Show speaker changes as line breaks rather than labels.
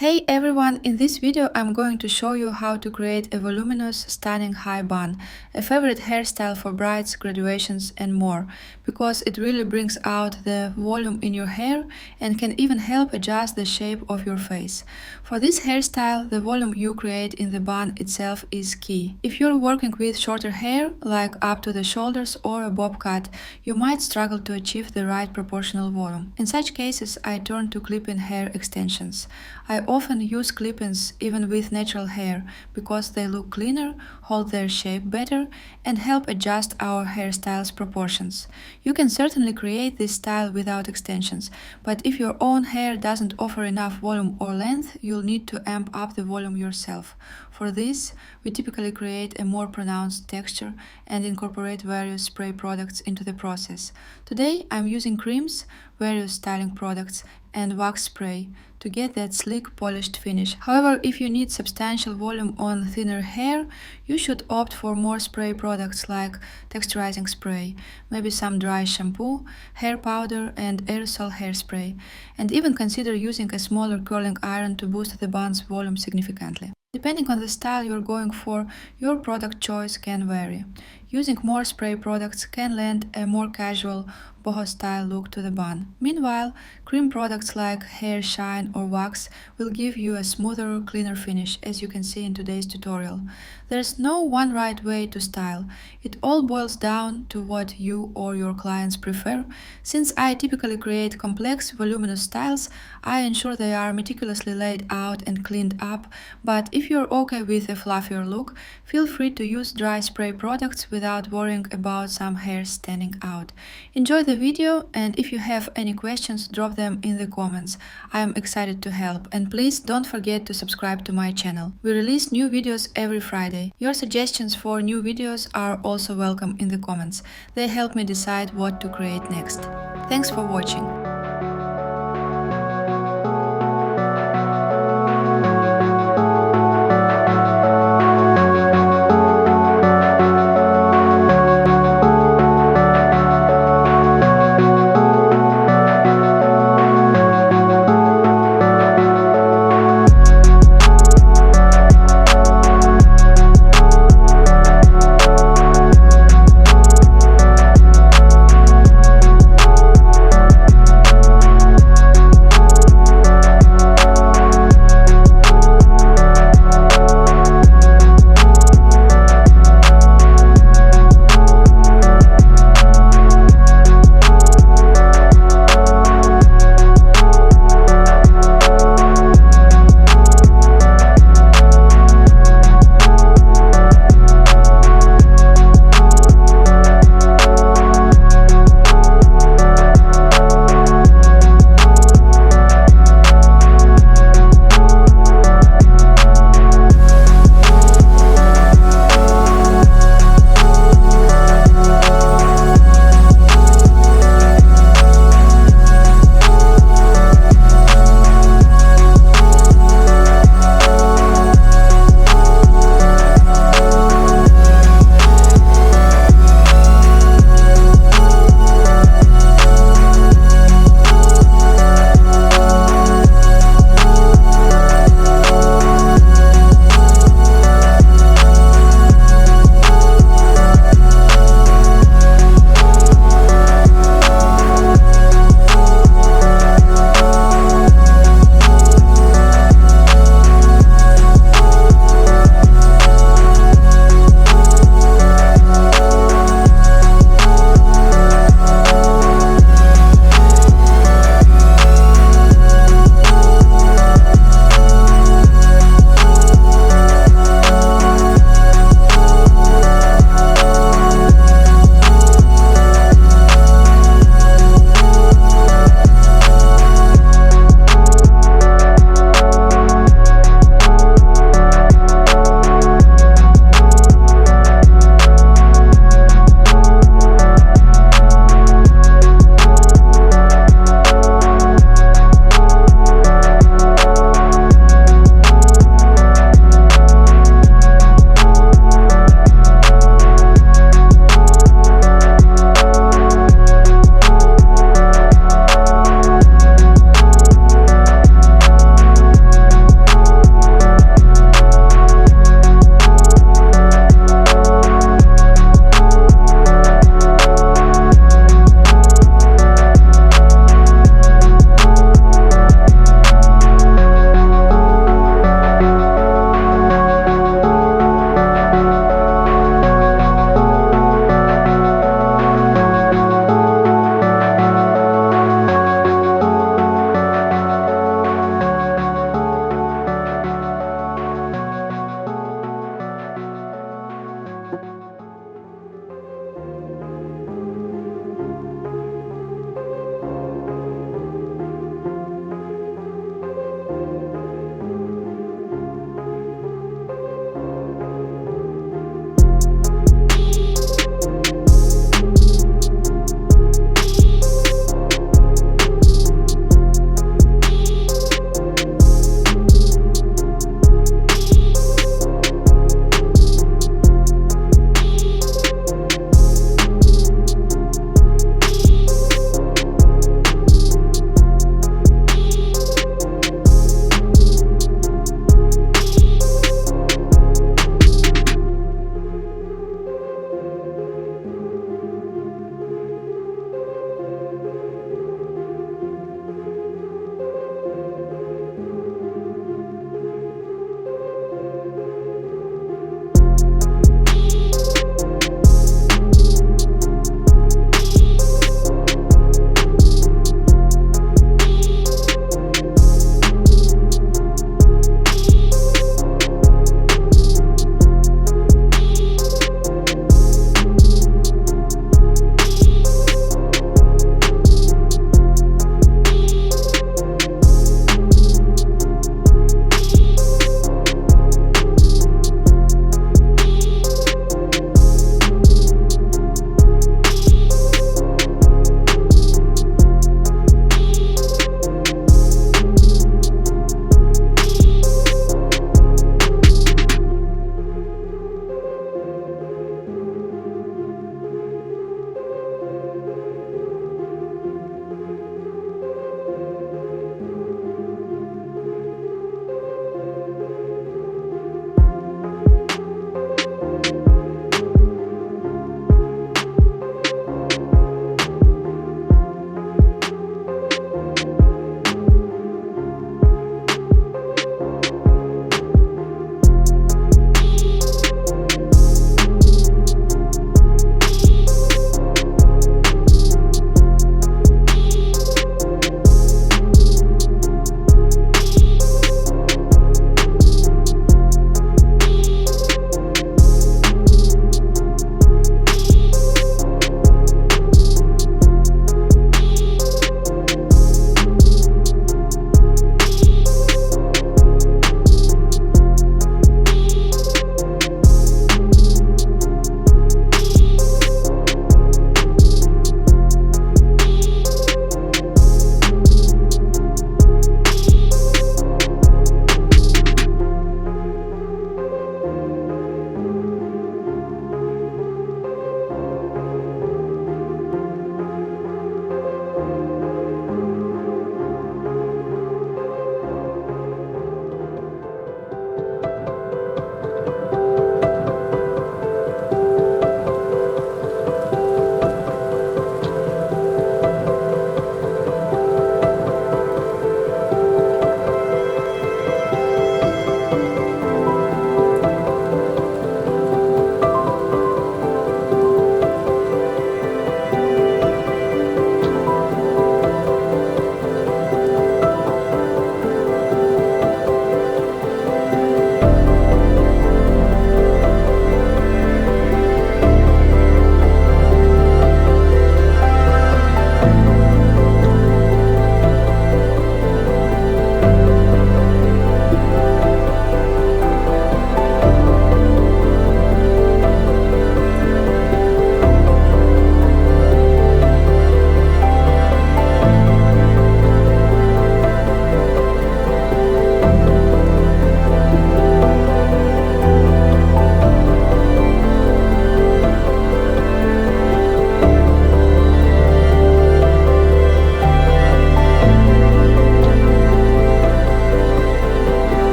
Hey everyone, in this video I'm going to show you how to create a voluminous, stunning high bun, a favorite hairstyle for brides, graduations and more, because it really brings out the volume in your hair and can even help adjust the shape of your face. For this hairstyle, the volume you create in the bun itself is key. If you're working with shorter hair, like up to the shoulders or a bob cut, you might struggle to achieve the right proportional volume. In such cases, I turn to clip-in hair extensions. I often use clip-ins even with natural hair because they look cleaner, hold their shape better, and help adjust our hairstyle's proportions. You can certainly create this style without extensions, but if your own hair doesn't offer enough volume or length, you'll need to amp up the volume yourself. For this, we typically create a more pronounced texture and incorporate various spray products into the process. Today, I'm using creams, various styling products, and wax spray to get that sleek, polished finish. However, if you need substantial volume on thinner hair, you should opt for more spray products like texturizing spray, maybe some dry shampoo, hair powder, and aerosol hairspray, and even consider using a smaller curling iron to boost the bun's volume significantly. Depending on the style you're going for, your product choice can vary. Using more spray products can lend a more casual, boho-style look to the bun. Meanwhile, cream products like hair shine or wax will give you a smoother, cleaner finish, as you can see in today's tutorial. There's no one right way to style. It all boils down to what you or your clients prefer. Since I typically create complex, voluminous styles, I ensure they are meticulously laid out and cleaned up, but if you're okay with a fluffier look, feel free to use dry spray products without worrying about some hairs standing out. Enjoy the video, and if you have any questions, drop them in the comments. I am excited to help, and please don't forget to subscribe to my channel. We release new videos every Friday. Your suggestions for new videos are also welcome in the comments. They help me decide what to create next. Thanks for watching.